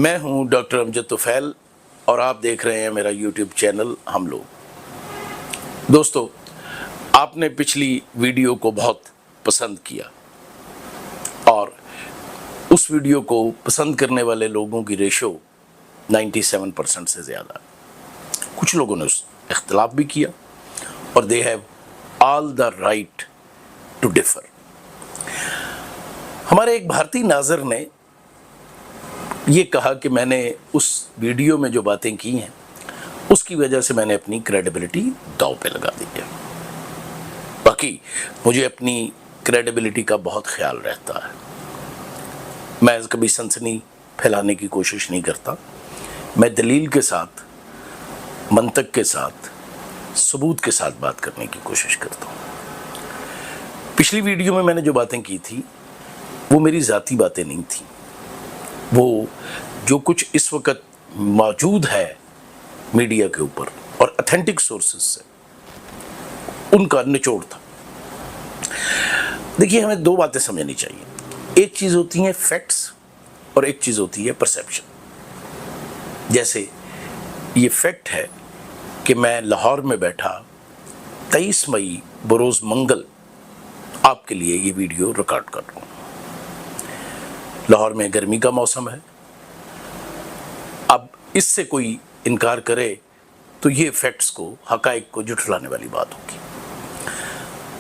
میں ہوں ڈاکٹر امجد طفیل اور آپ دیکھ رہے ہیں میرا یوٹیوب چینل ہم لوگ۔ دوستو، آپ نے پچھلی ویڈیو کو بہت پسند کیا اور اس ویڈیو کو پسند کرنے والے لوگوں کی ریشو 97% سے زیادہ۔ کچھ لوگوں نے اس اختلاف بھی کیا اور they have all the right to differ۔ ہمارے ایک بھارتی ناظر نے یہ کہا کہ میں نے اس ویڈیو میں جو باتیں کی ہیں اس کی وجہ سے میں نے اپنی کریڈیبلٹی داؤ پہ لگا دی ہے۔ باقی مجھے اپنی کریڈیبلٹی کا بہت خیال رہتا ہے، میں کبھی سنسنی پھیلانے کی کوشش نہیں کرتا، میں دلیل کے ساتھ، منطق کے ساتھ، ثبوت کے ساتھ بات کرنے کی کوشش کرتا ہوں۔ پچھلی ویڈیو میں نے جو باتیں کی تھی وہ میری ذاتی باتیں نہیں تھیں، وہ جو کچھ اس وقت موجود ہے میڈیا کے اوپر اور اتھینٹک سورسز سے ان کا نچوڑ تھا۔ دیکھیے، ہمیں دو باتیں سمجھنی چاہیے، ایک چیز ہوتی ہیں فیکٹس اور ایک چیز ہوتی ہے پرسیپشن۔ جیسے یہ فیکٹ ہے کہ میں لاہور میں بیٹھا 23 مئی بروز منگل آپ کے لیے یہ ویڈیو ریکارڈ کر رہا ہوں۔ لاہور میں گرمی کا موسم ہے، اب اس سے کوئی انکار کرے تو یہ فیکٹس کو، حقائق کو جھٹلانے والی بات ہوگی۔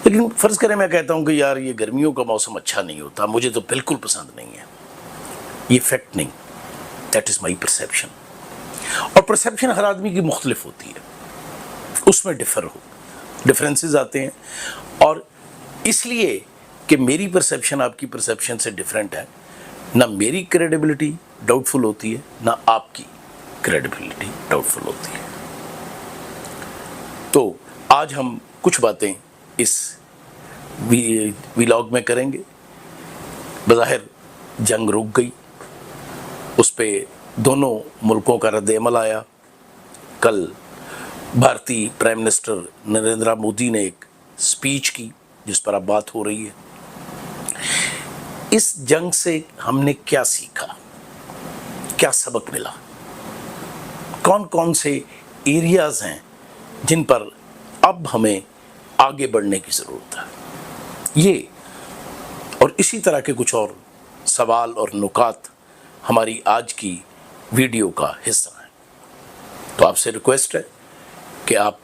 لیکن فرض کریں میں کہتا ہوں کہ یار یہ گرمیوں کا موسم اچھا نہیں ہوتا، مجھے تو بالکل پسند نہیں ہے، یہ فیکٹ نہیں، دیٹ از مائی پرسیپشن۔ اور پرسیپشن ہر آدمی کی مختلف ہوتی ہے، اس میں ڈفرینسز آتے ہیں، اور اس لیے کہ میری پرسیپشن آپ کی پرسیپشن سے ڈیفرنٹ ہے، نہ میری کریڈیبلٹی ڈاؤٹ فل ہوتی ہے نہ آپ کی کریڈیبلٹی ڈاؤٹ فل ہوتی ہے۔ تو آج ہم کچھ باتیں اس ویلاگ میں کریں گے۔ بظاہر جنگ رک گئی، اس پہ دونوں ملکوں کا رد عمل آیا۔ کل بھارتی پرائم منسٹر نریندر مودی نے ایک سپیچ کی جس پر اب بات ہو رہی ہے۔ اس جنگ سے ہم نے کیا سیکھا، کیا سبق ملا، کون کون سے ایریاز ہیں جن پر اب ہمیں آگے بڑھنے کی ضرورت ہے، یہ اور اسی طرح کے کچھ اور سوال اور نکات ہماری آج کی ویڈیو کا حصہ ہیں۔ تو آپ سے ریکویسٹ ہے کہ آپ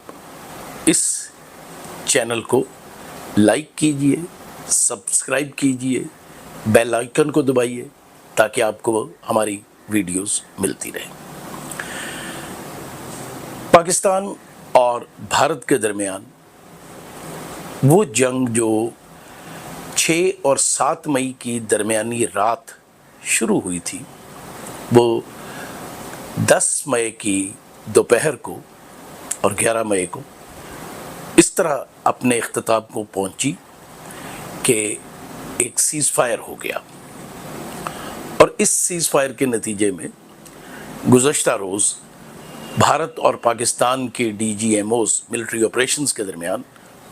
اس چینل کو لائک کیجئے، سبسکرائب کیجئے، بیل آئیکن کو دبائیے تاکہ آپ کو ہماری ویڈیوز ملتی رہیں۔ پاکستان اور بھارت کے درمیان وہ جنگ جو 6 اور 7 مئی کی درمیانی رات شروع ہوئی تھی، وہ 10 مئی کی دوپہر کو اور 11 مئی کو اس طرح اپنے اختتام کو پہنچی کہ ایک سیز فائر ہو گیا، اور اس سیز فائر کے نتیجے میں گزشتہ روز بھارت اور پاکستان کے D G M Os military operations کے درمیان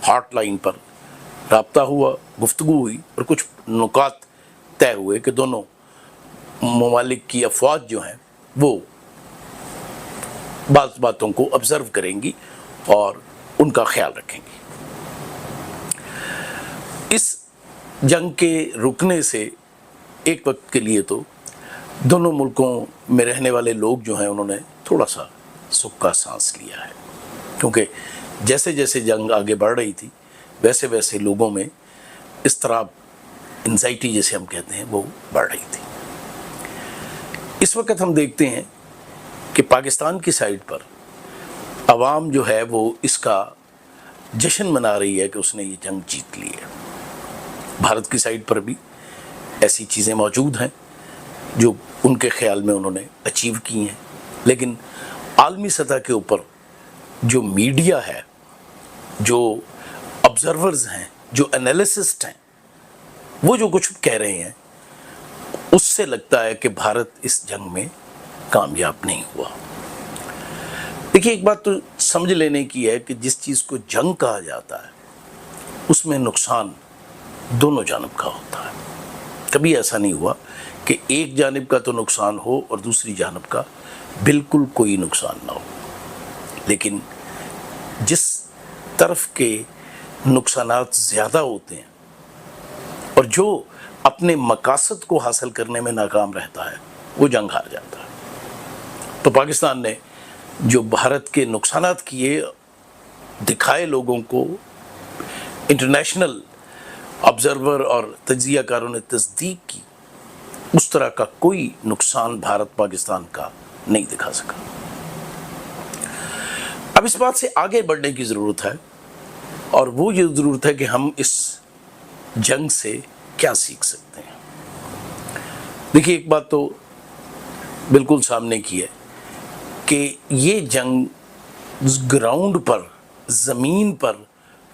ہاٹ لائن پر رابطہ ہوا، گفتگو ہوئی، اور کچھ نکات طے ہوئے کہ دونوں ممالک کی افواج جو ہیں وہ بعض باتوں کو آبزرو کریں گی اور ان کا خیال رکھیں گی۔ اس جنگ کے رکنے سے ایک وقت کے لیے تو دونوں ملکوں میں رہنے والے لوگ جو ہیں انہوں نے تھوڑا سا سکھ کا سانس لیا ہے، کیونکہ جیسے جیسے جنگ آگے بڑھ رہی تھی ویسے ویسے لوگوں میں اضطراب، انزائٹی جیسے ہم کہتے ہیں، وہ بڑھ رہی تھی۔ اس وقت ہم دیکھتے ہیں کہ پاکستان کی سائڈ پر عوام جو ہے وہ اس کا جشن منا رہی ہے کہ اس نے یہ جنگ جیت لی ہے۔ بھارت کی سائڈ پر بھی ایسی چیزیں موجود ہیں جو ان کے خیال میں انہوں نے اچیو کی ہیں، لیکن عالمی سطح کے اوپر جو میڈیا ہے، جو آبزرورز ہیں، جو انالیسسٹ ہیں، وہ جو کچھ کہہ رہے ہیں اس سے لگتا ہے کہ بھارت اس جنگ میں کامیاب نہیں ہوا۔ دیکھیے، ایک بات تو سمجھ لینے کی ہے کہ جس چیز کو جنگ کہا جاتا ہے اس میں نقصان دونوں جانب کا ہوتا ہے۔ کبھی ایسا نہیں ہوا کہ ایک جانب کا تو نقصان ہو اور دوسری جانب کا بالکل کوئی نقصان نہ ہو، لیکن جس طرف کے نقصانات زیادہ ہوتے ہیں اور جو اپنے مقاصد کو حاصل کرنے میں ناکام رہتا ہے وہ جنگ ہار جاتا ہے۔ تو پاکستان نے جو بھارت کے نقصانات کیے، دکھائے لوگوں کو، انٹرنیشنل آبزرور اور تجزیہ کاروں نے تصدیق کی، اس طرح کا کوئی نقصان بھارت پاکستان کا نہیں دکھا سکا۔ اب اس بات سے آگے بڑھنے کی ضرورت ہے، اور وہ یہ ضرورت ہے کہ ہم اس جنگ سے کیا سیکھ سکتے ہیں۔ دیکھیے، ایک بات تو بالکل سامنے کی ہے کہ یہ جنگ گراؤنڈ پر، زمین پر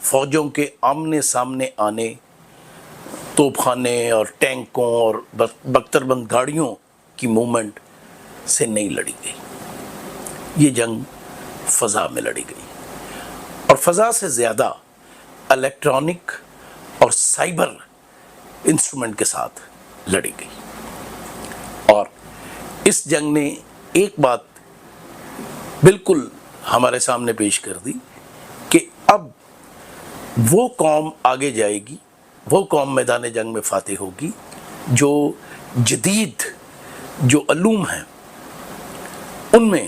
فوجوں کے آمنے سامنے آنے، توپ خانے اور ٹینکوں اور بختر بند گاڑیوں کی موومنٹ سے نہیں لڑی گئی۔ یہ جنگ فضا میں لڑی گئی، اور فضا سے زیادہ الیکٹرانک اور سائبر انسٹرومنٹ کے ساتھ لڑی گئی۔ اور اس جنگ نے ایک بات بالکل ہمارے سامنے پیش کر دی کہ اب وہ قوم آگے جائے گی، وہ قوم میدان جنگ میں فاتح ہوگی جو جدید جو علوم ہیں ان میں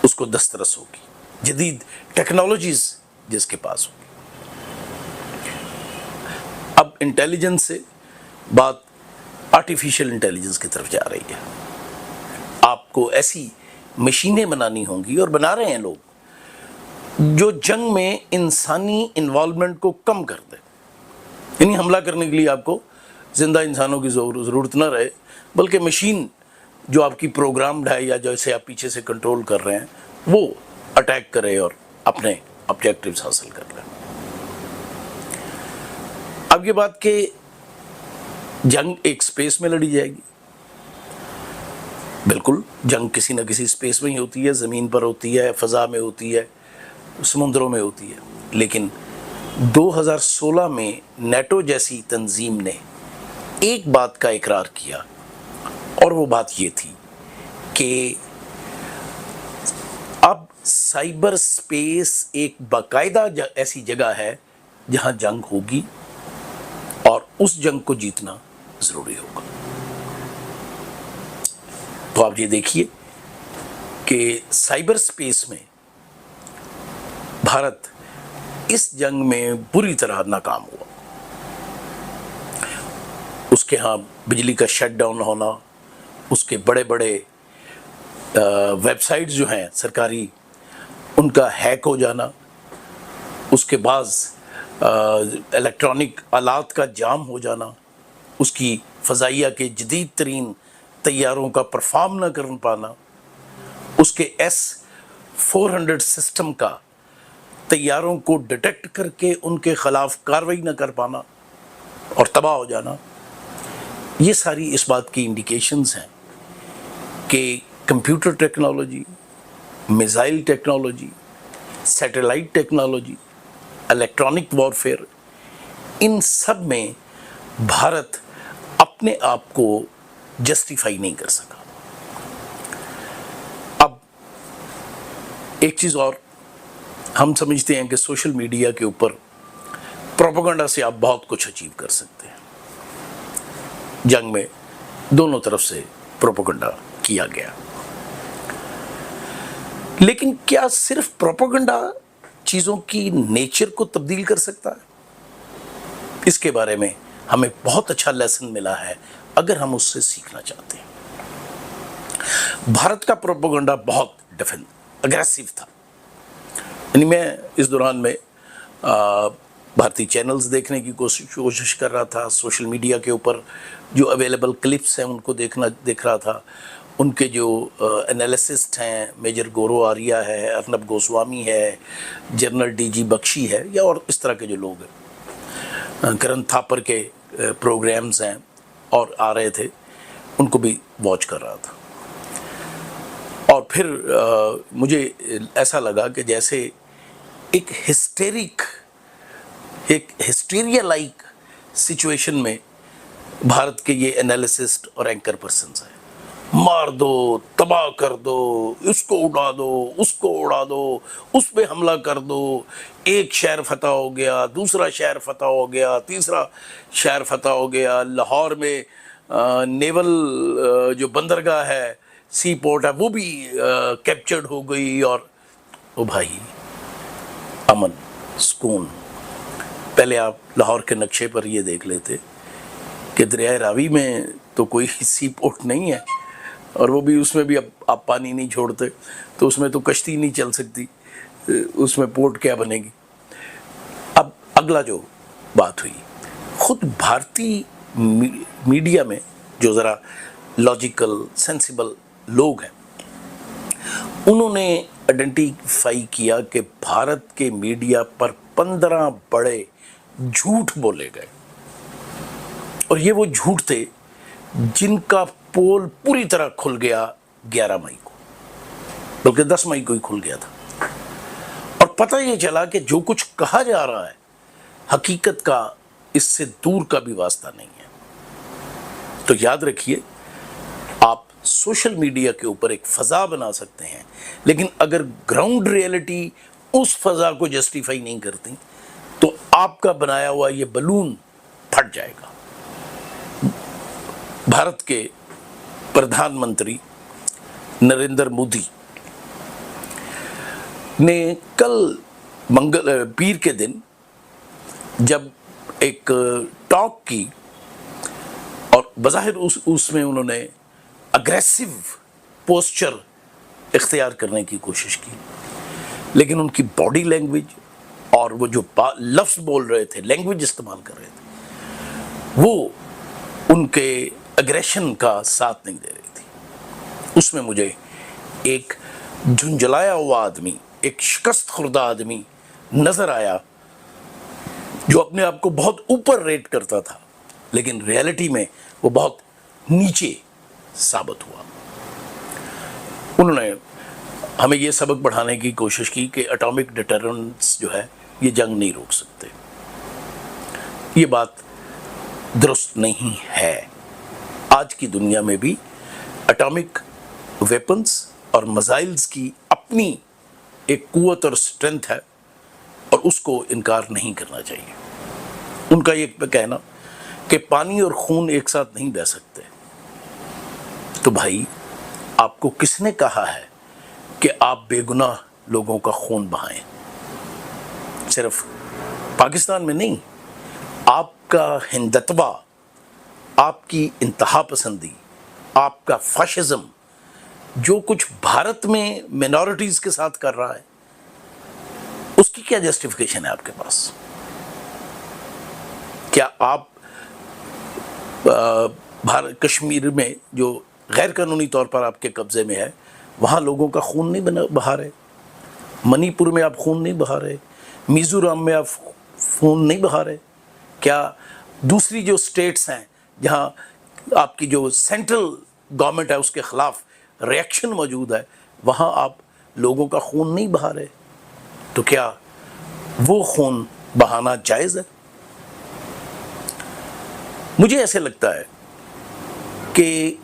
اس کو دسترس ہوگی، جدید ٹیکنالوجیز جس کے پاس ہوگی۔ اب انٹیلیجنس سے بات آرٹیفیشل انٹیلیجنس کی طرف جا رہی ہے۔ آپ کو ایسی مشینیں بنانی ہوں گی، اور بنا رہے ہیں لوگ، جو جنگ میں انسانی انوالومنٹ کو کم کر دے، یعنی حملہ کرنے کے لیے آپ کو زندہ انسانوں کی ضرورت نہ رہے، بلکہ مشین جو آپ کی پروگرامڈ ہے یا جیسے آپ پیچھے سے کنٹرول کر رہے ہیں وہ اٹیک کرے اور اپنے آبجیکٹیوز حاصل کر لیں۔ اب یہ بات کہ جنگ ایک سپیس میں لڑی جائے گی، بالکل جنگ کسی نہ کسی سپیس میں ہی ہوتی ہے، زمین پر ہوتی ہے، فضا میں ہوتی ہے، سمندروں میں ہوتی ہے، لیکن 2016 میں نیٹو جیسی تنظیم نے ایک بات کا اقرار کیا، اور وہ بات یہ تھی کہ اب سائبر سپیس ایک باقاعدہ ایسی جگہ ہے جہاں جنگ ہوگی، اور اس جنگ کو جیتنا ضروری ہوگا۔ تو آپ یہ دیکھیے کہ سائبر سپیس میں بھارت اس جنگ میں بری طرح ناکام ہوا۔ اس کے ہاں بجلی کا شٹ ڈاؤن ہونا، اس کے بڑے بڑے ویب سائٹس جو ہیں سرکاری، ان کا ہیک ہو جانا، اس کے بعض الیکٹرانک آلات کا جام ہو جانا، اس کی فضائیہ کے جدید ترین طیاروں کا پرفارم نہ کر پانا، اس کے S-400 سسٹم کا طیاروں کو ڈیٹیکٹ کر کے ان کے خلاف کارروائی نہ کر پانا اور تباہ ہو جانا، یہ ساری اس بات کی انڈیکیشنز ہیں کہ computer technology, missile technology, satellite technology, electronic warfare, ان سب میں بھارت اپنے آپ کو جسٹیفائی نہیں کر سکا۔ اب ایک چیز اور، ہم سمجھتے ہیں کہ سوشل میڈیا کے اوپر پروپیگنڈا سے آپ بہت کچھ اچیو کر سکتے ہیں۔ جنگ میں دونوں طرف سے پروپیگنڈا کیا گیا، لیکن کیا صرف پروپیگنڈا چیزوں کی نیچر کو تبدیل کر سکتا ہے؟ اس کے بارے میں ہمیں بہت اچھا لیسن ملا ہے اگر ہم اس سے سیکھنا چاہتے ہیں۔ بھارت کا پروپیگنڈا بہت اگریسو تھا، یعنی میں اس دوران میں بھارتی چینلز دیکھنے کی کوشش کر رہا تھا، سوشل میڈیا کے اوپر جو اویلیبل کلپس ہیں ان کو دیکھ رہا تھا، ان کے جو انالیسسٹ ہیں، میجر گورو آریہ ہے، ارنب گوسوامی ہے، جنرل ڈی جی بخشی ہے، یا اور اس طرح کے جو لوگ ہیں، کرن تھاپر کے پروگرامز ہیں اور آ رہے تھے، ان کو بھی واچ کر رہا تھا۔ اور پھر مجھے ایسا لگا کہ جیسے ایک ہسٹیریا لائک سچویشن میں بھارت کے یہ انالیسسٹ اور اینکر پرسنز ہیں، مار دو، تباہ کر دو، اس کو اڑا دو، اس کو اڑا دو، اس پہ حملہ کر دو، ایک شہر فتح ہو گیا، دوسرا شہر فتح ہو گیا، تیسرا شہر فتح ہو گیا، لاہور میں نیول جو بندرگاہ ہے، سی پورٹ ہے، وہ بھی کیپچرڈ ہو گئی، اور او بھائی امن، سکون۔ پہلے آپ لاہور کے نقشے پر یہ دیکھ لیتے کہ دریائے راوی میں تو کوئی سی پورٹ نہیں ہے، اور وہ بھی اس میں بھی اب آپ پانی نہیں چھوڑتے تو اس میں تو کشتی نہیں چل سکتی، اس میں پورٹ کیا بنے گی۔ اب اگلا جو بات ہوئی، خود بھارتی میڈیا میں جو ذرا لاجیکل سینسیبل لوگ ہیں، انہوں نے آئیڈینٹیفائی کیا کہ بھارت کے میڈیا پر 15 بڑے جھوٹ بولے گئے، اور یہ وہ جھوٹ تھے جن کا پول پوری طرح کھل گیا 11 مئی کو، بلکہ 10 مئی کو ہی کھل گیا تھا، اور پتہ یہ چلا کہ جو کچھ کہا جا رہا ہے حقیقت کا اس سے دور کا بھی واسطہ نہیں ہے۔ تو یاد رکھیے، آپ سوشل میڈیا کے اوپر ایک فضا بنا سکتے ہیں، لیکن اگر گراؤنڈ ریئلٹی اس فضا کو جسٹیفائی نہیں کرتی تو آپ کا بنایا ہوا یہ بلون پھٹ جائے گا۔ بھارت کے پردھان منتری نریندر مودی نے کل پیر کے دن جب ایک ٹاک کی، اور بظاہر اس میں انہوں نے اگریسو پوسچر اختیار کرنے کی کوشش کی، لیکن ان کی باڈی لینگویج اور وہ جو لفظ بول رہے تھے، لینگویج استعمال کر رہے تھے، وہ ان کے اگریشن کا ساتھ نہیں دے رہی تھی۔ اس میں مجھے ایک جھنجھلایا ہوا آدمی، ایک شکست خوردہ آدمی نظر آیا جو اپنے آپ کو بہت اوپر ریٹ کرتا تھا، لیکن ریئلٹی میں وہ بہت نیچے ثابت ہوا۔ انہوں نے ہمیں یہ سبق پڑھانے کی کوشش کی کہ اٹامک ڈیٹررنس جو ہے یہ جنگ نہیں روک سکتے۔ یہ بات درست نہیں ہے۔ آج کی دنیا میں بھی اٹامک ویپنز اور میزائلز کی اپنی ایک قوت اور اسٹرینتھ ہے، اور اس کو انکار نہیں کرنا چاہیے۔ ان کا یہ کہنا کہ پانی اور خون ایک ساتھ نہیں بہہ سکتے، تو بھائی آپ کو کس نے کہا ہے کہ آپ بے گناہ لوگوں کا خون بہائیں؟ صرف پاکستان میں نہیں، آپ کا ہندتوا، آپ کی انتہا پسندی، آپ کا فاشزم، جو کچھ بھارت میں مینورٹیز کے ساتھ کر رہا ہے، اس کی کیا جسٹیفیکیشن ہے آپ کے پاس؟ کیا آپ کشمیر میں جو غیر قانونی طور پر آپ کے قبضے میں ہے، وہاں لوگوں کا خون نہیں بہا رہے؟ منی پور میں آپ خون نہیں بہا رہے؟ میزورم میں آپ خون نہیں بہا رہے؟ کیا دوسری جو سٹیٹس ہیں جہاں آپ کی جو سینٹرل گورنمنٹ ہے اس کے خلاف ریئیکشن موجود ہے، وہاں آپ لوگوں کا خون نہیں بہا رہے؟ تو کیا وہ خون بہانا جائز ہے؟ مجھے ایسے لگتا ہے کہ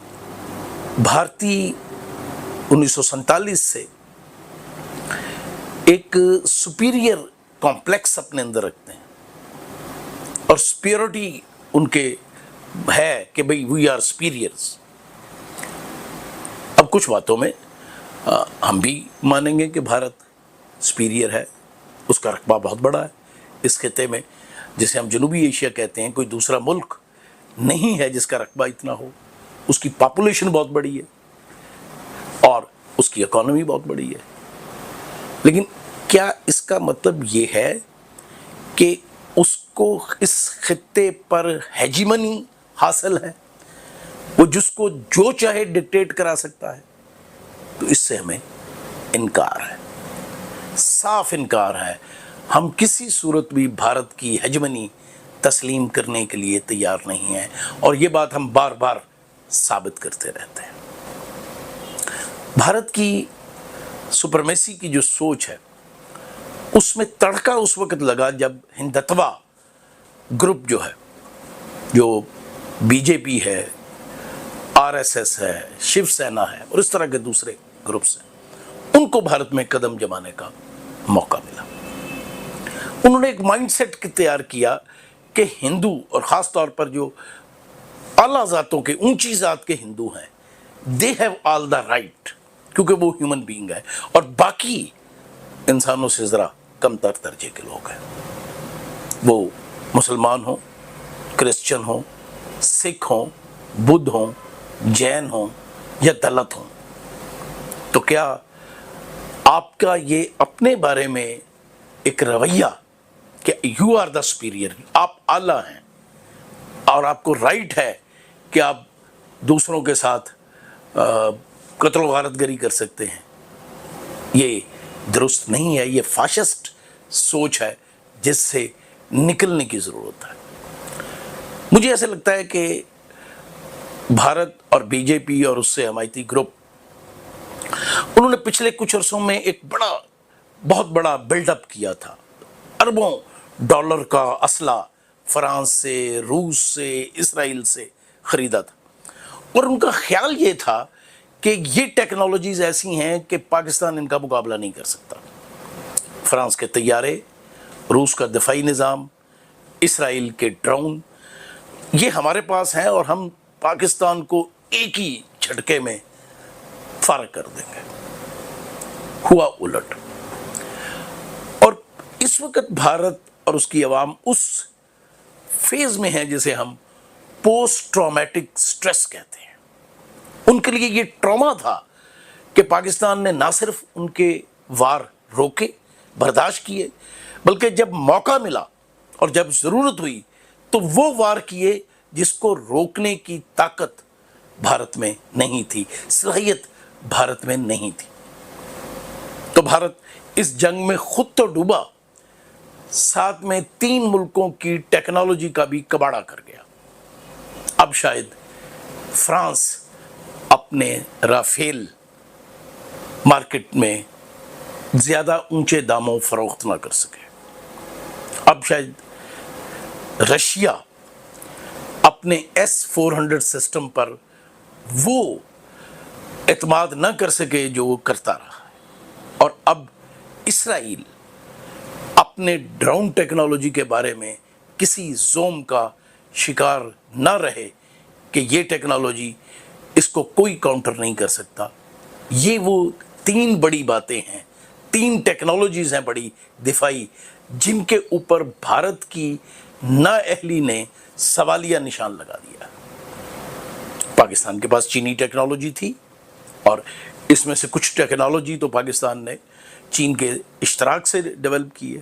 بھارتی 1947 سے ایک سپیریئر کمپلیکس اپنے اندر رکھتے ہیں، اور سپیریورٹی ان کے ہے کہ بھئی وی آر سپیریئرز۔ اب کچھ باتوں میں ہم بھی مانیں گے کہ بھارت سپیریئر ہے، اس کا رقبہ بہت بڑا ہے اس خطے میں، جسے ہم جنوبی ایشیا کہتے ہیں۔ کوئی دوسرا ملک نہیں ہے جس کا رقبہ اتنا ہو، اس کی پاپولیشن بہت بڑی ہے اور اس کی اکانومی بہت بڑی ہے، لیکن کیا اس کا مطلب یہ ہے کہ اس کو اس خطے پر ہیجیمنی حاصل ہے، وہ جس کو جو چاہے ڈکٹیٹ کرا سکتا ہے؟ تو اس سے ہمیں انکار ہے، صاف انکار ہے۔ ہم کسی صورت بھی بھارت کی ہیجمنی تسلیم کرنے کے لیے تیار نہیں ہیں، اور یہ بات ہم بار بار ثابت کرتے رہتے ہیں۔ بھارت کی سپرمیسی کی جو سوچ ہے، اس میں تڑکا اس وقت لگا جب ہندتوا گروپ جو ہے، جو بی جے پی ہے، آر ایس ایس ہے، شیو سینا ہے اور اس طرح کے دوسرے گروپس ہیں، ان کو بھارت میں قدم جمانے کا موقع ملا۔ انہوں نے ایک مائنڈ سیٹ تیار کیا کہ ہندو، اور خاص طور پر جو اعلیٰ ذاتوں کے، اونچی ذات کے ہندو ہیں، they have all the right, کیونکہ وہ ہیومن بینگ ہے، اور باقی انسانوں سے ذرا کم تر درجے کے لوگ ہیں، وہ مسلمان ہوں، کرسچن ہوں، سکھ ہوں، بدھ ہوں، جین ہوں یا دلت ہوں۔ تو کیا آپ کا یہ اپنے بارے میں ایک رویہ کہ یو آر دا سپیریئر، آپ اعلیٰ ہیں اور آپ کو رائٹ ہے کہ آپ دوسروں کے ساتھ قتل و غارت گری کر سکتے ہیں، یہ درست نہیں ہے، یہ فاشسٹ سوچ ہے جس سے نکلنے کی ضرورت ہے۔ مجھے ایسے لگتا ہے کہ بھارت اور بی جے پی اور اس سے حمایتی گروپ، انہوں نے پچھلے کچھ عرصوں میں ایک بہت بڑا بلڈ اپ کیا تھا، اربوں ڈالر کا اسلحہ فرانس سے، روس سے، اسرائیل سے خریدا تھا، اور ان کا خیال یہ تھا کہ یہ ٹیکنالوجیز ایسی ہیں کہ پاکستان ان کا مقابلہ نہیں کر سکتا۔ فرانس کے طیارے، روس کا دفاعی نظام، اسرائیل کے ڈرون، یہ ہمارے پاس ہیں اور ہم پاکستان کو ایک ہی جھٹکے میں فارغ کر دیں گے۔ ہوا الٹ، اور اس وقت بھارت اور اس کی عوام اس فیز میں ہے جسے ہم پوسٹ ٹرامیٹک سٹریس کہتے ہیں۔ ان کے لیے یہ ٹراما تھا کہ پاکستان نے نہ صرف ان کے وار روکے، برداشت کیے، بلکہ جب موقع ملا اور جب ضرورت ہوئی تو وہ وار کیے جس کو روکنے کی طاقت بھارت میں نہیں تھی، صلاحیت بھارت میں نہیں تھی۔ تو بھارت اس جنگ میں خود تو ڈوبا، ساتھ میں 3 ملکوں کی ٹیکنالوجی کا بھی کباڑہ کر گیا۔ اب شاید فرانس اپنے رافیل مارکیٹ میں زیادہ اونچے داموں فروخت نہ کر سکے، اب شاید رشیا اپنے S-400 سسٹم پر وہ اعتماد نہ کر سکے جو وہ کرتا رہا ہے، اور اب اسرائیل اپنے ڈرون ٹیکنالوجی کے بارے میں کسی زوم کا شکار نہ رہے کہ یہ ٹیکنالوجی اس کو کوئی کاؤنٹر نہیں کر سکتا۔ یہ وہ 3 بڑی باتیں ہیں، 3 ٹیکنالوجیز ہیں بڑی دفاعی، جن کے اوپر بھارت کی نااہلی نے سوالیہ نشان لگا دیا۔ پاکستان کے پاس چینی ٹیکنالوجی تھی، اور اس میں سے کچھ ٹیکنالوجی تو پاکستان نے چین کے اشتراک سے ڈیولپ کی ہے،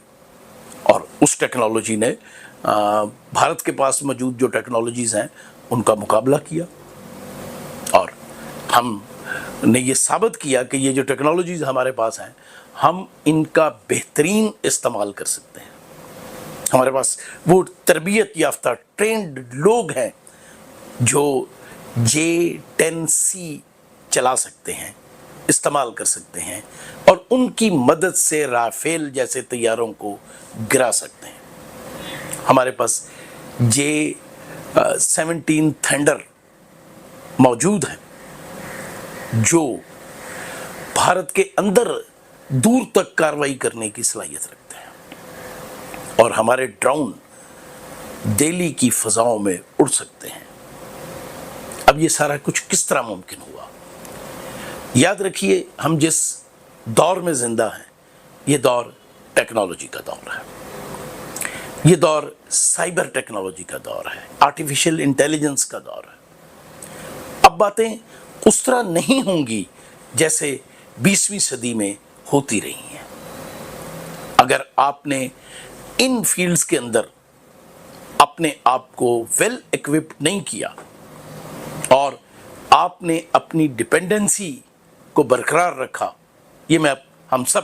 اور اس ٹیکنالوجی نے بھارت کے پاس موجود جو ٹیکنالوجیز ہیں ان کا مقابلہ کیا، اور ہم نے یہ ثابت کیا کہ یہ جو ٹیکنالوجیز ہمارے پاس ہیں ہم ان کا بہترین استعمال کر سکتے ہیں۔ ہمارے پاس وہ تربیت یافتہ ٹرینڈ لوگ ہیں جو J-10C چلا سکتے ہیں، استعمال کر سکتے ہیں، اور ان کی مدد سے رافیل جیسے طیاروں کو گرا سکتے ہیں۔ ہمارے پاس J-17 تھنڈر موجود ہیں جو بھارت کے اندر دور تک کارروائی کرنے کی صلاحیت رکھتے ہیں، اور ہمارے ڈرون دہلی کی فضاؤں میں اڑ سکتے ہیں۔ اب یہ سارا کچھ کس طرح ممکن ہوا؟ یاد رکھیے، ہم جس دور میں زندہ ہیں یہ دور ٹیکنالوجی کا دور ہے، یہ دور سائبر ٹیکنالوجی کا دور ہے، آرٹیفیشل انٹیلیجنس کا دور ہے۔ اب باتیں اس طرح نہیں ہوں گی جیسے 20ویں صدی میں ہوتی رہی ہیں۔ اگر آپ نے ان فیلڈز کے اندر اپنے آپ کو ویل ایکوپڈ نہیں کیا، اور آپ نے اپنی ڈیپینڈنسی کو برقرار رکھا، یہ میں ہم سب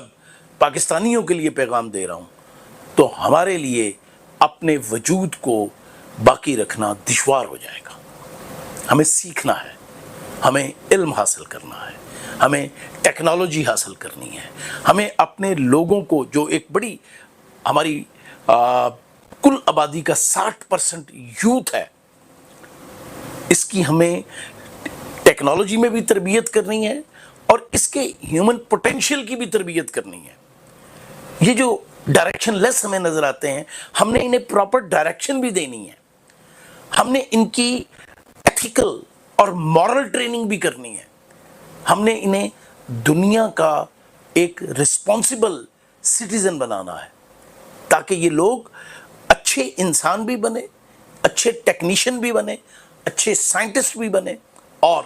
پاکستانیوں کے لیے پیغام دے رہا ہوں، تو ہمارے لیے اپنے وجود کو باقی رکھنا دشوار ہو جائے گا۔ ہمیں سیکھنا ہے، ہمیں علم حاصل کرنا ہے، ہمیں ٹیکنالوجی حاصل کرنی ہے، ہمیں اپنے لوگوں کو، جو ایک بڑی ہماری کل آبادی کا 60% یوتھ ہے، اس کی ہمیں ٹیکنالوجی میں بھی تربیت کرنی ہے اور اس کے ہیومن پوٹینشیل کی بھی تربیت کرنی ہے. یہ جو ڈائریکشن لیس ہمیں نظر آتے ہیں، ہم نے انہیں پراپر ڈائریکشن بھی دینی ہے. ہم نے ان کی ایتھیکل اور مورل ٹریننگ بھی کرنی ہے. ہم نے انہیں دنیا کا ایک رسپانسبل سٹیزن بنانا ہے تاکہ یہ لوگ اچھے انسان بھی بنے، اچھے ٹیکنیشین بھی بنے، اچھے سائنٹسٹ بھی بنے اور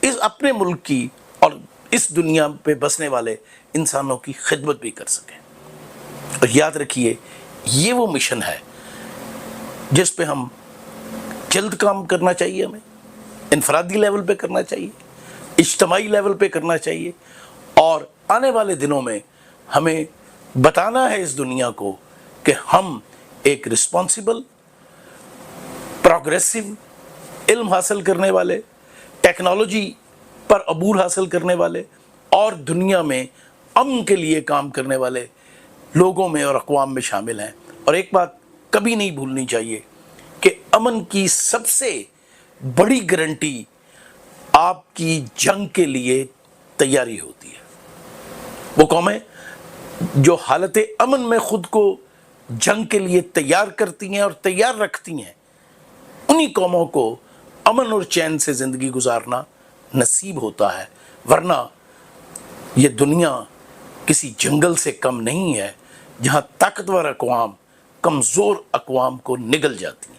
اس اپنے ملک کی اور اس دنیا پہ بسنے والے انسانوں کی خدمت بھی کر سکیں. اور یاد رکھیے یہ وہ مشن ہے جس پہ ہم جلد کام کرنا چاہیے. ہمیں انفرادی لیول پہ کرنا چاہیے، اجتماعی لیول پہ کرنا چاہیے اور آنے والے دنوں میں ہمیں بتانا ہے اس دنیا کو کہ ہم ایک رسپانسبل، پروگریسو، علم حاصل کرنے والے، ٹیکنالوجی پر عبور حاصل کرنے والے اور دنیا میں امن کے لیے کام کرنے والے لوگوں میں اور اقوام میں شامل ہیں. اور ایک بات کبھی نہیں بھولنی چاہیے کہ امن کی سب سے بڑی گارنٹی آپ کی جنگ کے لیے تیاری ہوتی ہے. وہ قومیں جو حالت امن میں خود کو جنگ کے لیے تیار کرتی ہیں اور تیار رکھتی ہیں، انہی قوموں کو امن اور چین سے زندگی گزارنا نصیب ہوتا ہے. ورنہ یہ دنیا کسی جنگل سے کم نہیں ہے جہاں طاقتور اقوام کمزور اقوام کو نگل جاتی ہیں.